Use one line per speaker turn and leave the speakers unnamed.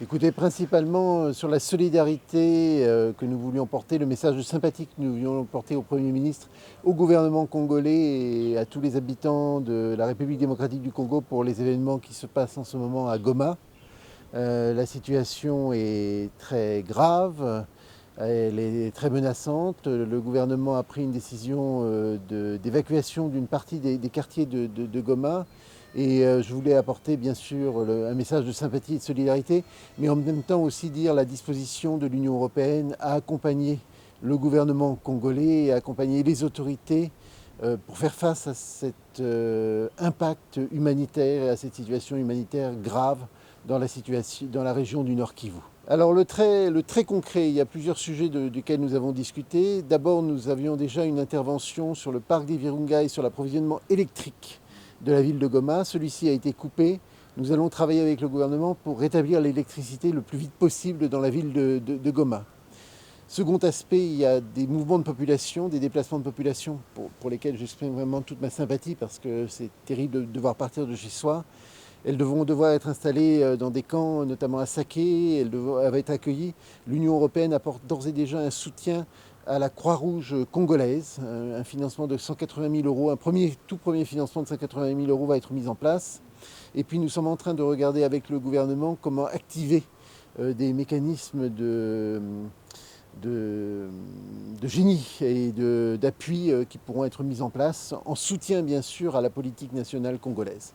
Écoutez, principalement sur la solidarité que nous voulions porter, le message de sympathie que nous voulions porter au Premier ministre, au gouvernement congolais et à tous les habitants de la République démocratique du Congo pour les événements qui se passent en ce moment à Goma. La situation est très grave, elle est très menaçante. Le gouvernement a pris une décision d'évacuation d'une partie des quartiers de Goma. Et je voulais apporter bien sûr un message de sympathie et de solidarité, mais en même temps aussi dire la disposition de l'Union européenne à accompagner le gouvernement congolais et à accompagner les autorités pour faire face à cet impact humanitaire et à cette situation humanitaire grave dans la région du Nord Kivu. Alors le très concret, il y a plusieurs sujets duquel nous avons discuté. D'abord, nous avions déjà une intervention sur le parc des Virunga et sur l'approvisionnement électrique de la ville de Goma. Celui-ci a été coupé. Nous allons travailler avec le gouvernement pour rétablir l'électricité le plus vite possible dans la ville de Goma. Second aspect, il y a des mouvements de population, des déplacements de population pour lesquels j'exprime vraiment toute ma sympathie parce que c'est terrible de devoir partir de chez soi. Elles vont devoir être installées dans des camps, notamment à Saké, elles vont être accueillies. L'Union européenne apporte d'ores et déjà un soutien à la Croix-Rouge congolaise, un financement de 180 000 euros, tout premier financement de 180 000 euros va être mis en place. Et puis nous sommes en train de regarder avec le gouvernement comment activer des mécanismes de génie et d'appui qui pourront être mis en place en soutien bien sûr à la politique nationale congolaise.